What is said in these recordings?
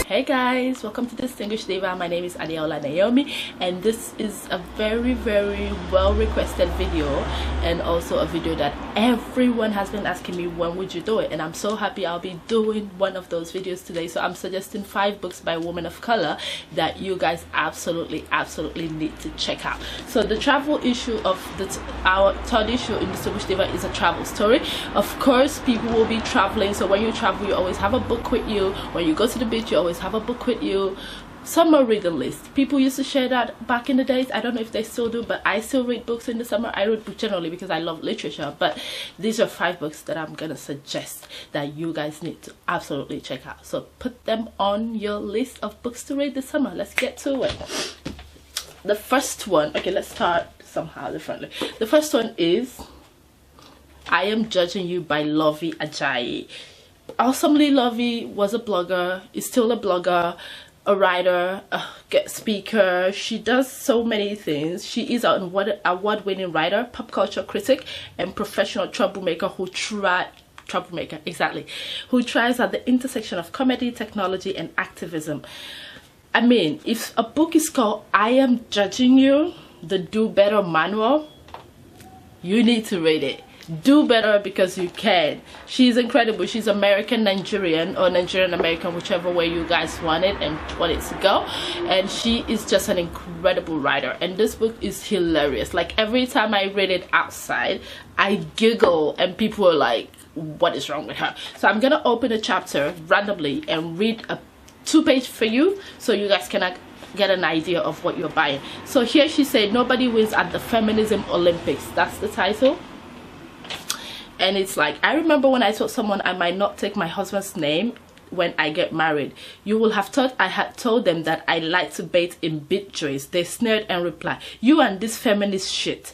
Hey guys, welcome to Distinguished Diva. My name is Adeola Naomi, and this is a very well requested video, and also a video that everyone has been asking me, when would you do it? And I'm so happy I'll be doing one of those videos today. So I'm suggesting 5 books by women of color that you guys absolutely need to check out. So the travel issue of our third issue in Distinguished Diva is a travel story. Of course, people will be traveling, so when you travel, you always have a book with you. When you go to the beach, you always have a book with you. Summer reading list, people used to share that back in the days. I don't know if they still do, but I still read books in the summer. I read books generally because I love literature, but these are 5 books that I'm gonna suggest that you guys need to absolutely check out. So put them on your list of books to read this summer. Let's get to it. The first one, okay, let's start somehow differently. The first one is I Am Judging You by Lovey Ajayi. Awesomely Lovey was a blogger, is still a blogger, a writer, a speaker. She does so many things. She is an award-winning writer, pop culture critic, and professional troublemaker who tries at the intersection of comedy, technology, and activism. I mean, if a book is called I Am Judging You, the Do Better Manual, you need to read it. Do better because you can. She's incredible. She's American Nigerian, or Nigerian American, whichever way you guys want it to go, and she is just an incredible writer. And this book is hilarious. Like, every time I read it outside, I giggle and people are like, what is wrong with her? So I'm gonna open a chapter randomly and read a 2-page for you, so you guys can get an idea of what you're buying. So here she said, nobody wins at the Feminism Olympics. That's the title. And it's like, I remember when I told someone I might not take my husband's name when I get married. You will have thought I had told them that I like to bathe in beet joys. They sneered and replied, you and this feminist shit.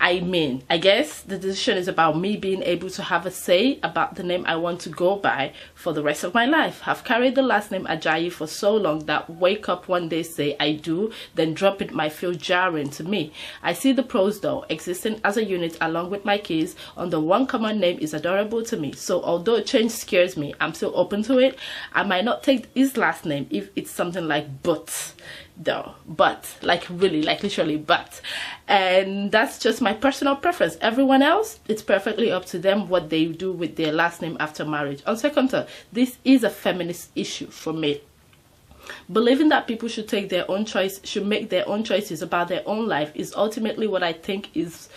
I mean, I guess the decision is about me being able to have a say about the name I want to go by for the rest of my life. I've carried the last name Ajayi for so long that wake up one day, say I do, then drop it might feel jarring to me. I see the pros though. Existing as a unit along with my kids under one common name is adorable to me. So although change scares me, I'm still open to it. I might not take his last name if it's something like but, though. But, like really, like literally but. And that's just my personal preference. Everyone else, it's perfectly up to them what they do with their last name after marriage. On second thought, this is a feminist issue for me. Believing that people should take their own choice, should make their own choices about their own life, is ultimately what I think it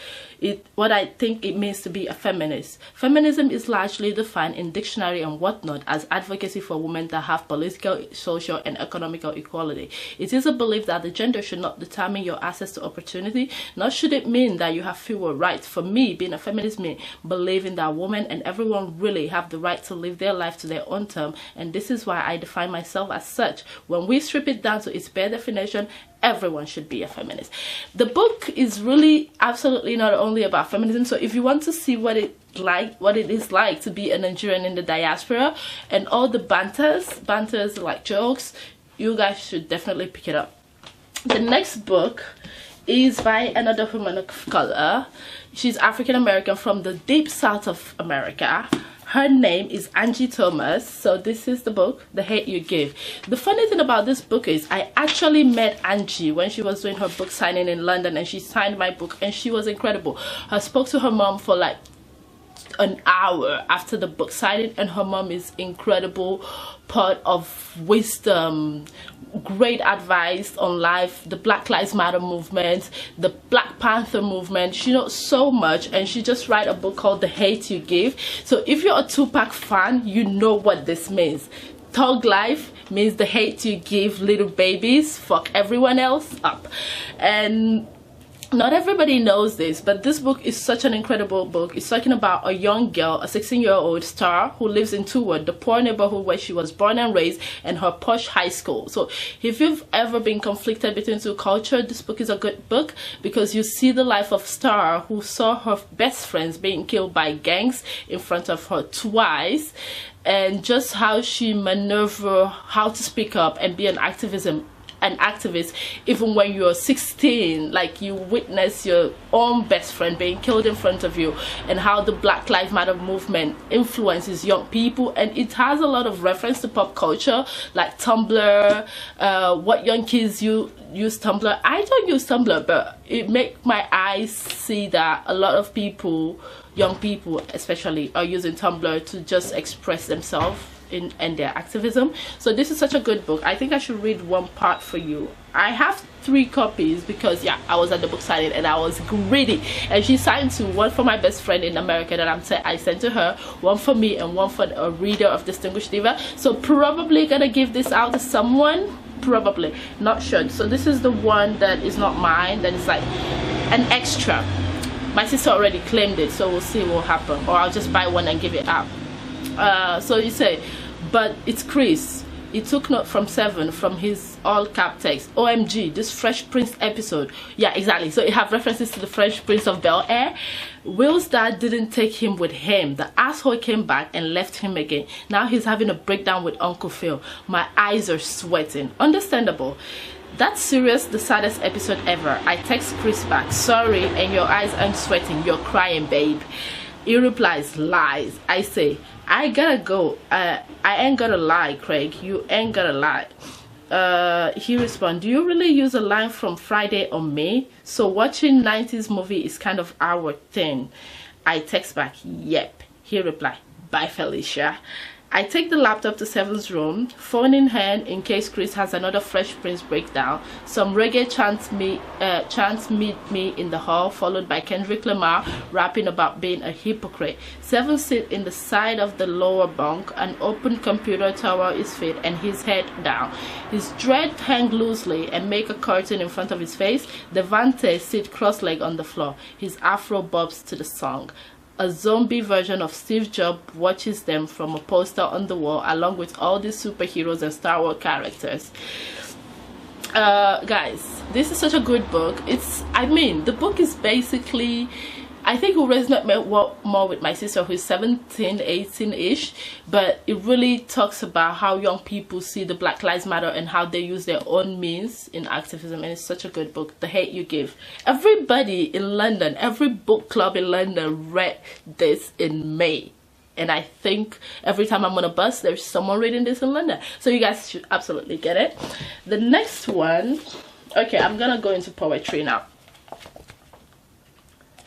means to be a feminist. Feminism is largely defined in dictionary and whatnot as advocacy for women that have political, social, and economical equality. It is a belief that the gender should not determine your access to opportunity, nor should it mean that you have fewer rights. For me, being a feminist means believing that women and everyone really have the right to live their life to their own term, and this is why I define myself as such. When we strip it down to its bare definition, everyone should be a feminist. The book is really absolutely not only about feminism. So if you want to see what it is like to be a Nigerian in the diaspora and all the banters like jokes, you guys should definitely pick it up. The next book is by another woman of color. She's African American from the deep south of America. Her name is Angie Thomas. So this is the book, The Hate You Give. The funny thing about this book is I actually met Angie when she was doing her book signing in London, and she signed my book, and she was incredible. I spoke to her mom for like an hour after the book signing, and her mom is incredible, part of wisdom, great advice on life, the Black Lives Matter movement, the Black Panther movement. She knows so much, and she just wrote a book called The Hate You Give. So if you're a Tupac fan, you know what this means. Thug life means the hate you give little babies, fuck everyone else up. And not everybody knows this, but this book is such an incredible book. It's talking about a young girl, a 16-year-old Star, who lives in Twowood, the poor neighborhood where she was born and raised, and her posh high school. So if you've ever been conflicted between two cultures, this book is a good book, because you see the life of Star, who saw her best friends being killed by gangs in front of her twice, and just how she maneuvered how to speak up and be an an activist even when you're 16, like you witness your own best friend being killed in front of you, and how the Black Lives Matter movement influences young people. And it has a lot of reference to pop culture, like Tumblr, what young kids use Tumblr. I don't use Tumblr, but it makes my eyes see that a lot of people, young people especially, are using Tumblr to just express themselves in their activism. So this is such a good book. I think I should read one part for you. I have 3 copies because yeah, I was at the book signing and I was greedy, and she signed 2, one for my best friend in America that I sent to her, one for me, and one for a reader of Distinguished Diva. So probably gonna give this out to someone, probably, not sure. So this is the one that is not mine, that is like an extra. My sister already claimed it, so we'll see what will happen, or I'll just buy one and give it out. So you say, but it's Chris. He took note from 7 from his all cap text. OMG, this Fresh Prince episode. Yeah, exactly. So it have references to the Fresh Prince of Bel-Air. Will's dad didn't take him with him. The asshole came back and left him again. Now he's having a breakdown with Uncle Phil. My eyes are sweating. Understandable. That's serious, the saddest episode ever. I text Chris back, sorry, and your eyes aren't sweating, you're crying, babe. He replies, lies. I say, I gotta go. I ain't gonna lie, Craig. You ain't gonna lie. He responds, do you really use a line from Friday on me? So watching 90s movie is kind of our thing. I text back, yep. He replied, bye, Felicia. I take the laptop to 7's room, phone in hand in case Chris has another Fresh Prince breakdown. Some reggae chants meet me in the hall, followed by Kendrick Lamar rapping about being a hypocrite. 7 sit in the side of the lower bunk, an open computer towel his feet and his head down. His dread hang loosely and make a curtain in front of his face. Devante sit cross-legged on the floor. His afro bobs to the song. A zombie version of Steve Jobs watches them from a poster on the wall, along with all these superheroes and Star Wars characters. Guys, this is such a good book. I mean, the book is basically, I think it will resonate more with my sister, who is 17, 18-ish, but it really talks about how young people see the Black Lives Matter and how they use their own means in activism, and it's such a good book, The Hate You Give. Everybody in London, every book club in London read this in May, and I think every time I'm on a bus, there's someone reading this in London, so you guys should absolutely get it. The next one, okay, I'm gonna go into poetry now.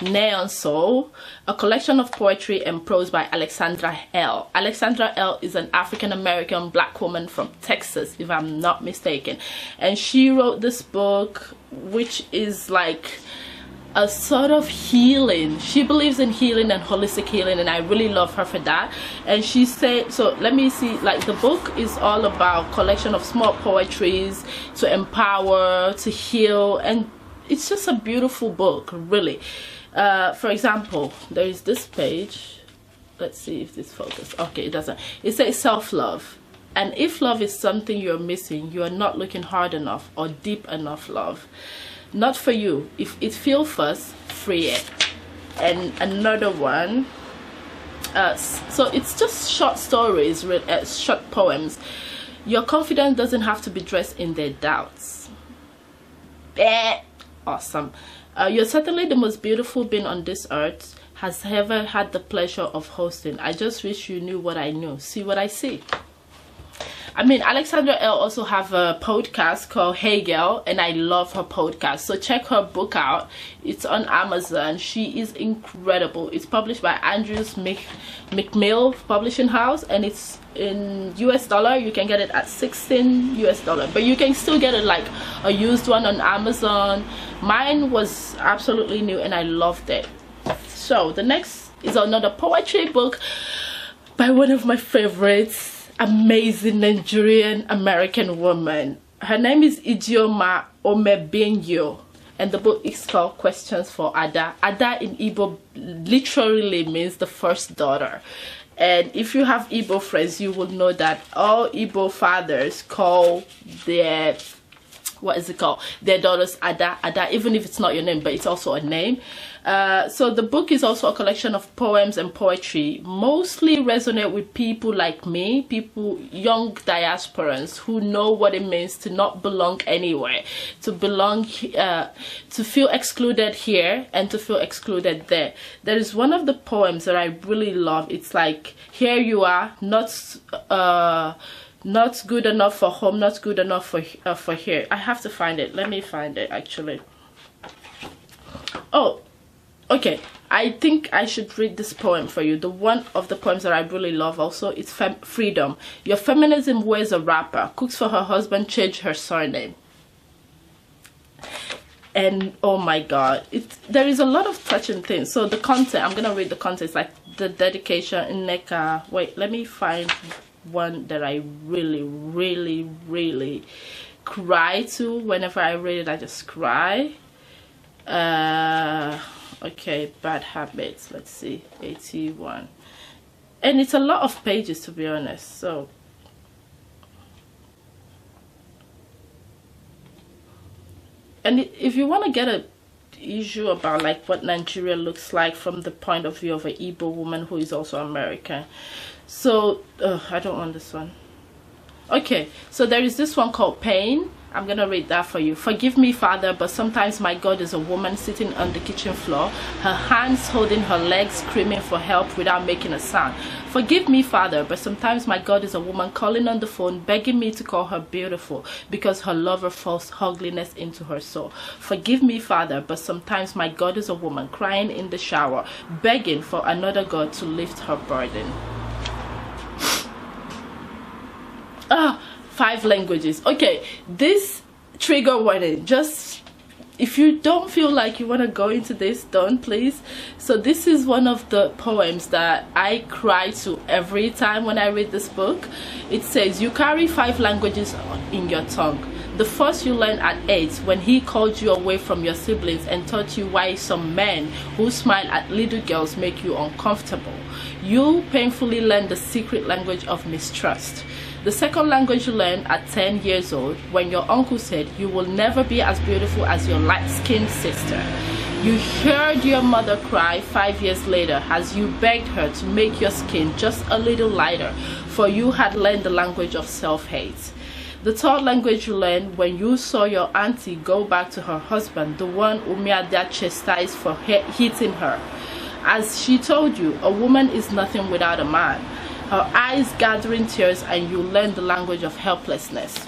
Neon Soul, a collection of poetry and prose by Alexandra L. Alexandra L is an African-American black woman from Texas, if I'm not mistaken, and she wrote this book, which is like a sort of healing. She believes in healing and holistic healing, and I really love her for that. And she said, so let me see, like the book is all about collection of small poetries to empower, to heal, and it's just a beautiful book, really. For example, there is this page. Let's see if this focuses. Okay, it doesn't. It says self-love. And if love is something you're missing, you are not looking hard enough or deep enough love. Not for you. If it feels first, free it. And another one. So it's just short stories, short poems. Your confidence doesn't have to be dressed in their doubts. Awesome. You're certainly the most beautiful being on this earth has ever had the pleasure of hosting. I just wish you knew what I knew. See what I see. I mean, Alexandra L also have a podcast called Hey Girl, and I love her podcast. So check her book out. It's on Amazon. She is incredible. It's published by Andrews McMill Publishing House, and it's in US dollar. You can get it at $16 US, but you can still get it like a used one on Amazon. Mine was absolutely new and I loved it. So the next is another poetry book by one of my favorites, amazing Nigerian American woman. Her name is Ijeoma Omebinyo, and the book is called Questions for Ada. Ada in Igbo literally means the first daughter. And if you have Igbo friends, you will know that all Igbo fathers call their what is it called, their daughters Ada, even if it's not your name, but it's also a name. So the book is also a collection of poems and poetry, mostly resonate with people like me, people, young diasporans who know what it means to not belong anywhere, to belong, to feel excluded here and to feel excluded there. There is one of the poems that I really love. It's like, here you are, not good enough for home, not good enough for here. I have to find it. Let me find it actually. Oh, okay. I think I should read this poem for you. The one of the poems that I really love also, it's Freedom. Your feminism wears a wrapper, cooks for her husband, changed her surname. And oh my god, there is a lot of touching things. So the content, I'm gonna read the content. It's like the dedication in Neka. Wait, let me find one that I really cry to. Whenever I read it, I just cry. Okay, bad habits. Let's see, 81, and it's a lot of pages, to be honest. So and if you want to get a issue about like what Nigeria looks like from the point of view of an Igbo woman who is also American, so I don't want this one. Okay, so there is this one called Pain. I'm gonna read that for you. Forgive me, Father, but sometimes my God is a woman sitting on the kitchen floor, her hands holding her legs, screaming for help without making a sound. Forgive me, Father, but sometimes my God is a woman calling on the phone, begging me to call her beautiful because her lover forced ugliness into her soul. Forgive me, Father, but sometimes my God is a woman crying in the shower, begging for another God to lift her burden. 5 languages. Okay, this trigger warning, just if you don't feel like you want to go into this, don't, please. So this is one of the poems that I cry to every time when I read this book. It says, you carry 5 languages in your tongue. The first you learned at 8 when he called you away from your siblings and taught you why some men who smile at little girls make you uncomfortable. You painfully learned the secret language of mistrust. The second language you learned at 10 years old when your uncle said you will never be as beautiful as your light-skinned sister. You heard your mother cry 5 years later as you begged her to make your skin just a little lighter, for you had learned the language of self-hate. The third language you learned when you saw your auntie go back to her husband, the one Umiada chastised for hitting her. As she told you, a woman is nothing without a man. Her eyes gathering tears, and you learn the language of helplessness.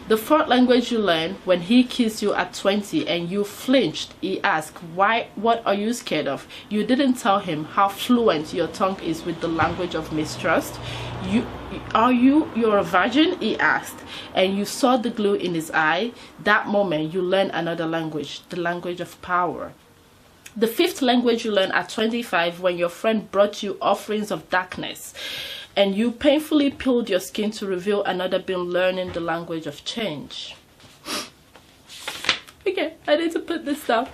The fourth language you learned when he kissed you at 20 and you flinched. He asked, "Why? What are you scared of?" You didn't tell him how fluent your tongue is with the language of mistrust. You're a virgin?" he asked, and you saw the glue in his eye. That moment you learned another language, the language of power. The fifth language you learned at 25 when your friend brought you offerings of darkness and you painfully peeled your skin to reveal another being learning the language of change. Okay, I need to put this down.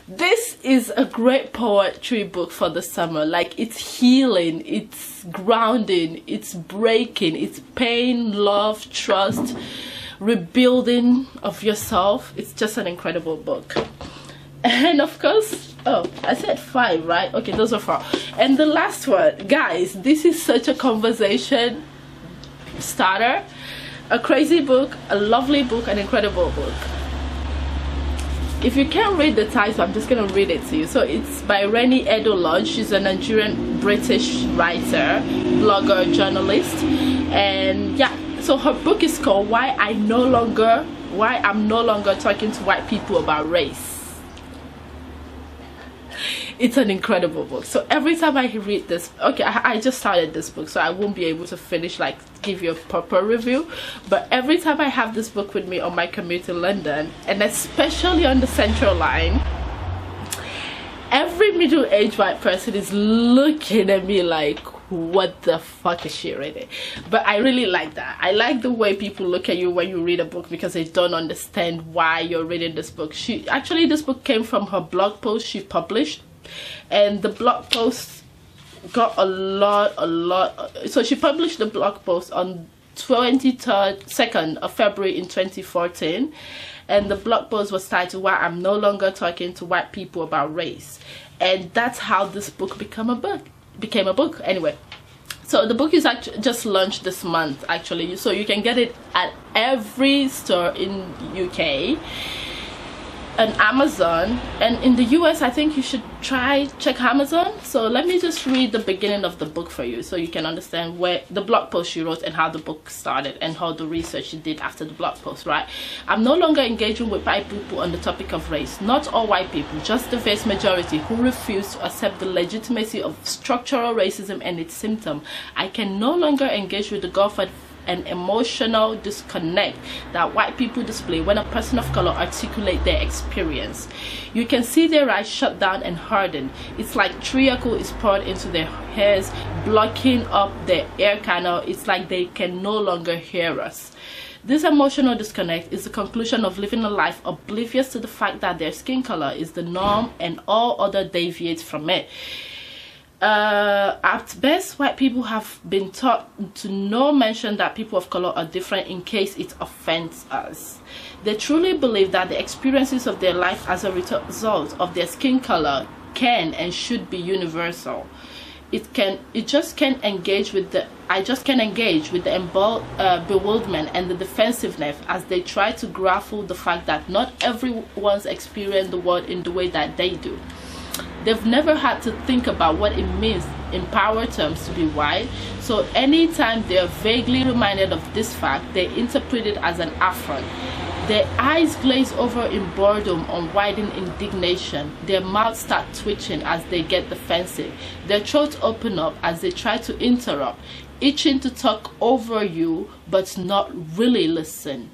This is a great poetry book for the summer. Like, it's healing, it's grounding, it's breaking, it's pain, love, trust, rebuilding of yourself. It's just an incredible book. And of course, oh, I said 5, right? Okay, those are 4. And the last one, guys, this is such a conversation starter. A crazy book, a lovely book, an incredible book. If you can't read the title, I'm just gonna read it to you. So it's by Rennie Edo-Lodge. She's a Nigerian British writer, blogger, journalist, and yeah. So her book is called Why I'm No Longer Talking to White People About Race. It's an incredible book. So every time I read this, okay, I just started this book, so I won't be able to finish, like, give you a proper review, but every time I have this book with me on my commute to London, and especially on the Central Line, every middle-aged white person is looking at me like, what the fuck is she reading? But I really like that. I like the way people look at you when you read a book because they don't understand why you're reading this book. This book came from her blog post she published, and the blog post got a lot. So she published the blog post on 2nd of February in 2014, and the blog post was titled "Why I'm No Longer Talking to White People About Race," and that's how this book became a book. Anyway, so the book is actually just launched this month, actually, so you can get it at every store in UK and Amazon, and in the US I think you should check Amazon. So let me just read the beginning of the book for you so you can understand where the blog post she wrote and how the book started and how the research she did after the blog post. Right, I'm no longer engaging with white people on the topic of race. Not all white people, just the vast majority who refuse to accept the legitimacy of structural racism and its symptom. I can no longer engage with the gulf of an emotional disconnect that white people display when a person of color articulate their experience. You can see their eyes shut down and harden. It's like treacle is poured into their ears, blocking up their air canal. It's like they can no longer hear us. This emotional disconnect is the conclusion of living a life oblivious to the fact that their skin color is the norm and all other deviates from it. At best, white people have been taught to not mention that people of color are different in case it offends us. They truly believe that the experiences of their life as a result of their skin color can and should be universal. I just can't engage with the bewilderment and the defensiveness as they try to grapple the fact that not everyone's experienced the world in the way that they do. They've never had to think about what it means in power terms to be white, so anytime they are vaguely reminded of this fact, they interpret it as an affront. Their eyes glaze over in boredom or widen indignation. Their mouths start twitching as they get defensive. Their throats open up as they try to interrupt, itching to talk over you but not really listen,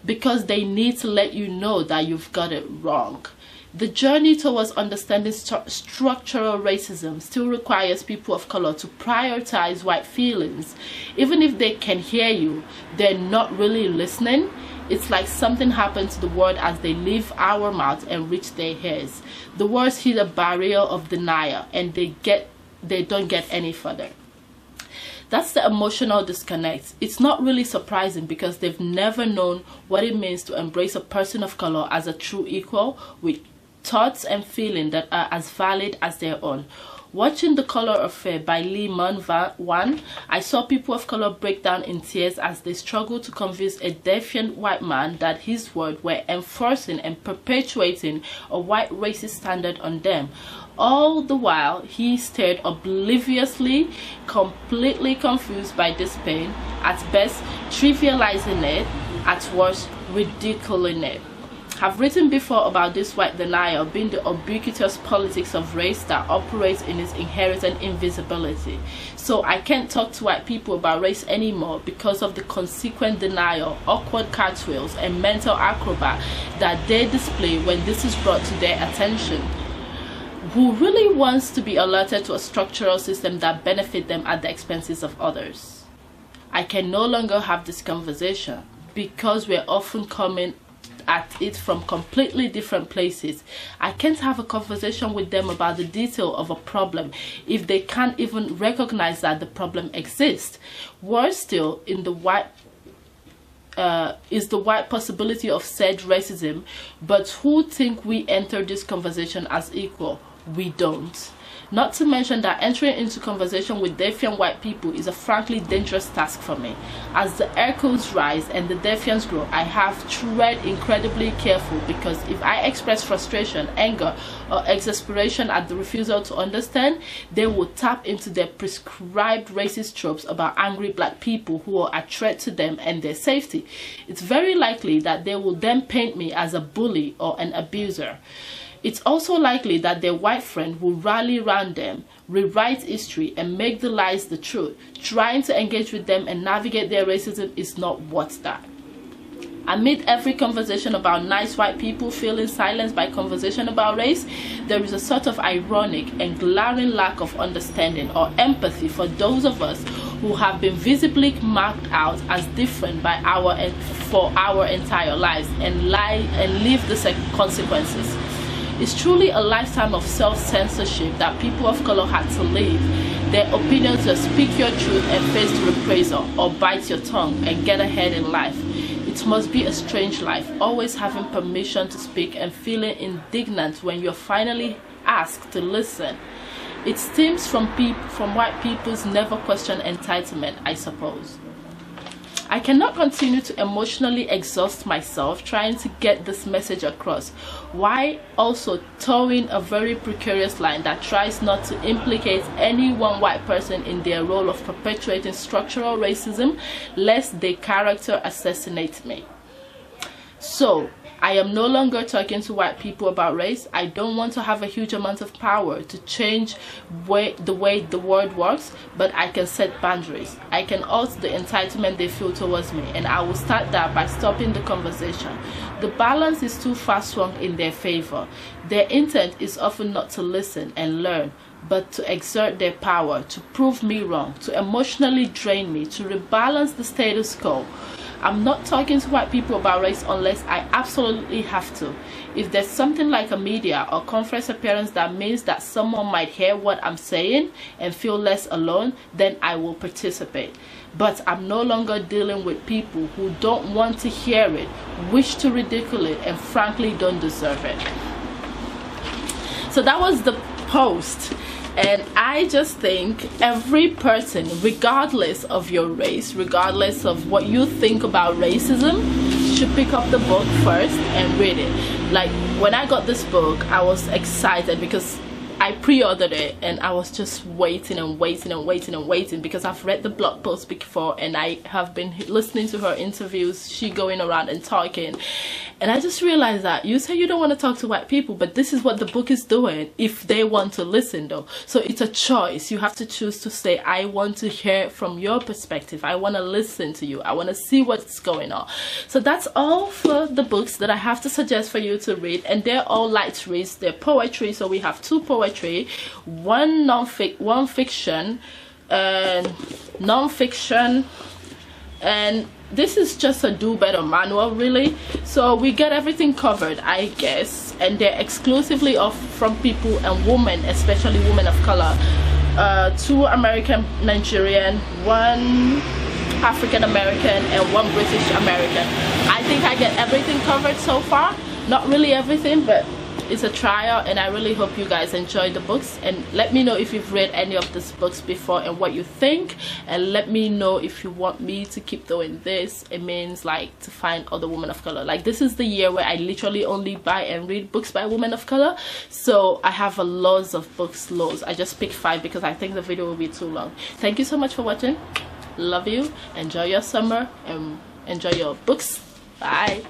because they need to let you know that you've got it wrong. The journey towards understanding structural racism still requires people of color to prioritize white feelings. Even if they can hear you, they're not really listening. It's like something happened to the word as they leave our mouths and reach their ears. The words hit a barrier of denial and they don't get any further. That's the emotional disconnect. It's not really surprising because they've never known what it means to embrace a person of color as a true equal with thoughts and feelings that are as valid as their own. Watching The Color Affair by Lee Mun-Wan, I saw people of color break down in tears as they struggled to convince a defiant white man that his words were enforcing and perpetuating a white racist standard on them. All the while, he stared obliviously, completely confused by this pain, at best trivializing it, at worst ridiculing it. I've written before about this white denial being the ubiquitous politics of race that operates in its inherent invisibility. So I can't talk to white people about race anymore because of the consequent denial, awkward cartwheels, and mental acrobat that they display when this is brought to their attention. Who really wants to be alerted to a structural system that benefits them at the expenses of others? I can no longer have this conversation because we're often coming at it from completely different places. I can't have a conversation with them about the detail of a problem if they can't even recognize that the problem exists. Worse still, is the white possibility of said racism, but who think we enter this conversation as equal? We don't. Not to mention that entering into conversation with defiant white people is a frankly dangerous task for me. As the echoes rise and the defiance grow, I have to tread incredibly careful because if I express frustration, anger, or exasperation at the refusal to understand, they will tap into their prescribed racist tropes about angry black people who are a threat to them and their safety. It's very likely that they will then paint me as a bully or an abuser. It's also likely that their white friend will rally around them, rewrite history, and make the lies the truth. Trying to engage with them and navigate their racism is not worth that. Amid every conversation about nice white people feeling silenced by conversation about race, there is a sort of ironic and glaring lack of understanding or empathy for those of us who have been visibly marked out as different for our entire lives and live the consequences. It's truly a lifetime of self-censorship that people of color had to live. Their opinions to speak your truth and face the reprisal or bite your tongue and get ahead in life. It must be a strange life, always having permission to speak and feeling indignant when you're finally asked to listen. It stems from white people's never question entitlement, I suppose. I cannot continue to emotionally exhaust myself trying to get this message across, while also towing a very precarious line that tries not to implicate any one white person in their role of perpetuating structural racism, lest they character assassinate me. So, I am no longer talking to white people about race. I don't want to have a huge amount of power to change the way the world works, but I can set boundaries. I can alter the entitlement they feel towards me, and I will start that by stopping the conversation. The balance is too far swung in their favor. Their intent is often not to listen and learn, but to exert their power, to prove me wrong, to emotionally drain me, to rebalance the status quo. I'm not talking to white people about race unless I absolutely have to. If there's something like a media or conference appearance that means that someone might hear what I'm saying and feel less alone, then I will participate. But I'm no longer dealing with people who don't want to hear it, wish to ridicule it, and frankly don't deserve it. So that was the post. And I just think every person, regardless of your race, regardless of what you think about racism, should pick up the book first and read it. Like, when I got this book, I was excited because I pre-ordered it and I was just waiting and waiting and waiting and waiting, because I've read the blog post before and I have been listening to her interviews, she going around and talking, and I just realized that you say you don't want to talk to white people, but this is what the book is doing if they want to listen though. So it's a choice. You have to choose to say, I want to hear from your perspective, I want to listen to you, I want to see what's going on. So that's all for the books that I have to suggest for you to read, and they're all light reads. They're poetry, so we have 2 poetry, one fiction, non-fiction, and this is just a do better manual really. So we get everything covered, I guess, and they're exclusively from people and women, especially women of color. 2 American Nigerian, 1 African American, and 1 British American. I think I get everything covered so far. Not really everything, but it's a trial, and I really hope you guys enjoy the books. And let me know if you've read any of these books before and what you think, and let me know if you want me to keep doing this. It means like to find other women of color. Like, this is the year where I literally only buy and read books by women of color, so I have a loads of books, loads. I just picked 5 because I think the video will be too long. Thank you so much for watching. Love you. Enjoy your summer and enjoy your books. Bye.